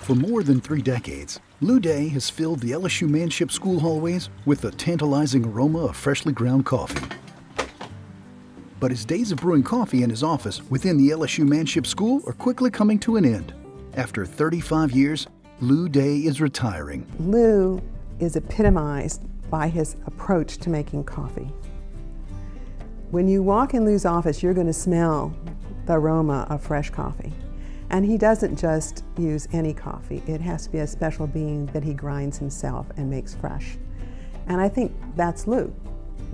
For more than 3 decades, Lou Day has filled the LSU Manship school hallways with the tantalizing aroma of freshly ground coffee. But his days of brewing coffee in his office within the LSU Manship School are quickly coming to an end. After 35 years, Lou Day is retiring. Lou is epitomized by his approach to making coffee. When you walk in Lou's office, you're going to smell the aroma of fresh coffee. And he doesn't just use any coffee. It has to be a special bean that he grinds himself and makes fresh. And I think that's Lou.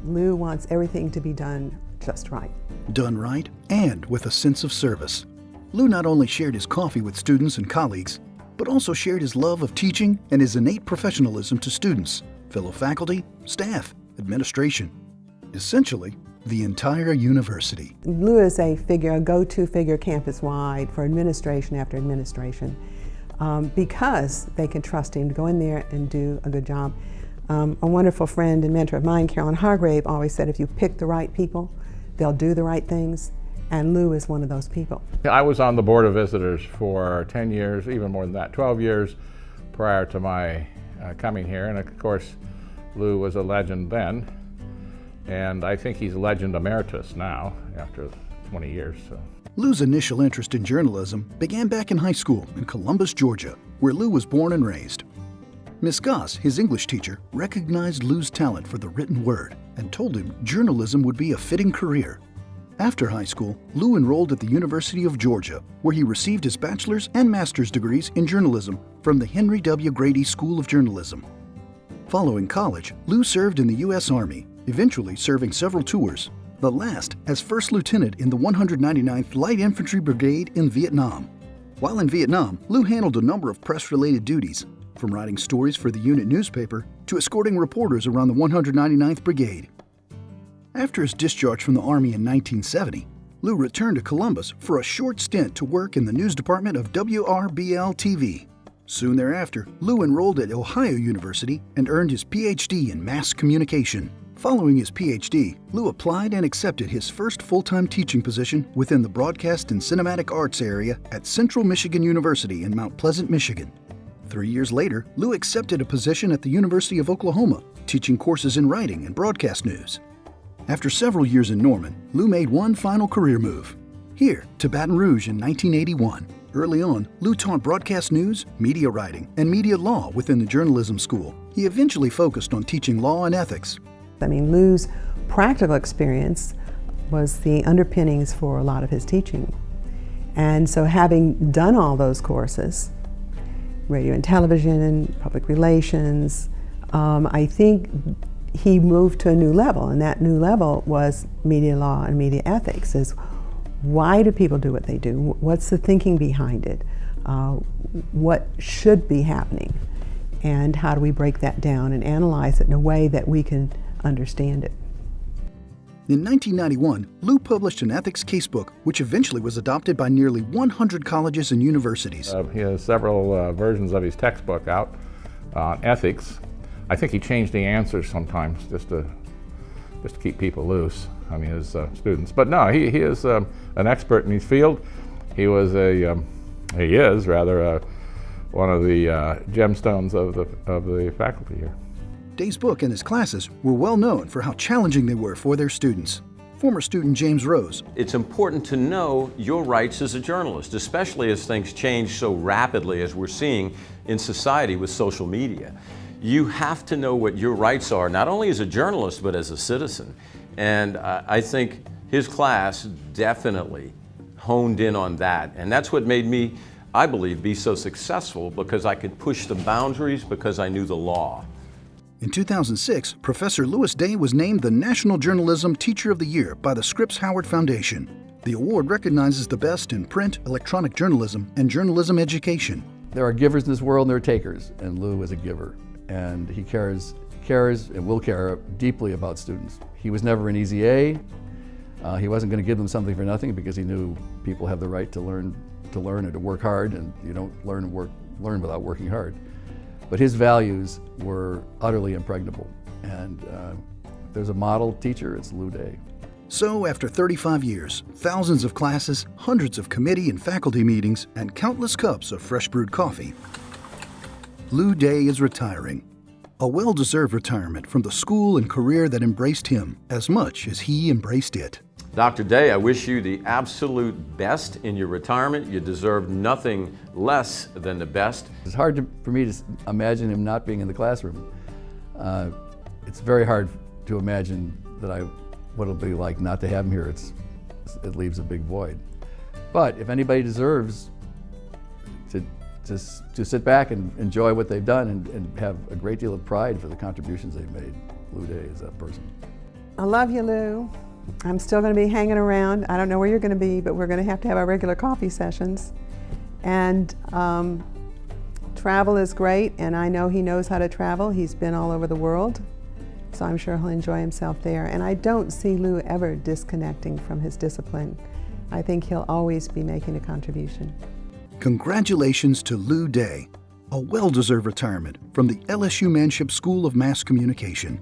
Lou wants everything to be done just right. Done right and with a sense of service. Lou not only shared his coffee with students and colleagues, but also shared his love of teaching and his innate professionalism to students, fellow faculty, staff, administration. Essentially, the entire university. Lou is a go-to figure campus-wide for administration after administration because they can trust him to go in there and do a good job. A wonderful friend and mentor of mine, Carolyn Hargrave, always said if you pick the right people, they'll do the right things, and Lou is one of those people. I was on the Board of Visitors for 10 years, even more than that, 12 years prior to my coming here, and of course Lou was a legend then. And I think he's a legend emeritus now, after 20 years. So. Lou's initial interest in journalism began back in high school in Columbus, Georgia, where Lou was born and raised. Miss Goss, his English teacher, recognized Lou's talent for the written word and told him journalism would be a fitting career. After high school, Lou enrolled at the University of Georgia, where he received his bachelor's and master's degrees in journalism from the Henry W. Grady School of Journalism. Following college, Lou served in the U.S. Army, eventually serving several tours, the last as First Lieutenant in the 199th Light Infantry Brigade in Vietnam. While in Vietnam, Lou handled a number of press-related duties, from writing stories for the unit newspaper to escorting reporters around the 199th Brigade. After his discharge from the Army in 1970, Lou returned to Columbus for a short stint to work in the news department of WRBL-TV. Soon thereafter, Lou enrolled at Ohio University and earned his Ph.D. in mass communication. Following his Ph.D., Lou applied and accepted his first full-time teaching position within the Broadcast and Cinematic Arts area at Central Michigan University in Mount Pleasant, Michigan. 3 years later, Lou accepted a position at the University of Oklahoma, teaching courses in writing and broadcast news. After several years in Norman, Lou made one final career move, here to Baton Rouge in 1981. Early on, Lou taught broadcast news, media writing, and media law within the journalism school. He eventually focused on teaching law and ethics. I mean, Lou's practical experience was the underpinnings for a lot of his teaching. And so having done all those courses, radio and television, public relations, I think he moved to a new level, and that new level was media law and media ethics. Is why do people do what they do? What's the thinking behind it? What should be happening? And how do we break that down and analyze it in a way that we can understand it? In 1991, Lou published an ethics casebook, which eventually was adopted by nearly 100 colleges and universities. He has several versions of his textbook out on ethics. I think he changed the answers sometimes just to keep people loose, I mean, his students. But no, he is an expert in his field. He is rather one of the gemstones of the faculty here. Day's book and his classes were well known for how challenging they were for their students. Former student James Rose. It's important to know your rights as a journalist, especially as things change so rapidly as we're seeing in society with social media. You have to know what your rights are, not only as a journalist, but as a citizen. And I think his class definitely honed in on that. And that's what made me, I believe, be so successful, because I could push the boundaries because I knew the law. In 2006, Professor Louis Day was named the National Journalism Teacher of the Year by the Scripps Howard Foundation. The award recognizes the best in print, electronic journalism, and journalism education. There are givers in this world and there are takers, and Lou is a giver. And he cares and will care deeply about students. He was never an easy A. He wasn't going to give them something for nothing, because he knew people have the right to learn and to work hard, and you don't learn without working hard. But his values were utterly impregnable, and if there's a model teacher, it's Lou Day. So after 35 years, thousands of classes, hundreds of committee and faculty meetings, and countless cups of fresh brewed coffee, Lou Day is retiring. A well-deserved retirement from the school and career that embraced him as much as he embraced it. Dr. Day, I wish you the absolute best in your retirement. You deserve nothing less than the best. It's hard for me to imagine him not being in the classroom. It's very hard to imagine what it'll be like not to have him here. It leaves a big void. But if anybody deserves to sit back and enjoy what they've done and have a great deal of pride for the contributions they've made, Lou Day is that person. I love you, Lou. I'm still going to be hanging around. I don't know where you're going to be, but we're going to have our regular coffee sessions. And travel is great, and I know he knows how to travel. He's been all over the world, so I'm sure he'll enjoy himself there. And I don't see Lou ever disconnecting from his discipline. I think he'll always be making a contribution. Congratulations to Lou Day, a well-deserved retirement from the LSU Manship School of Mass Communication.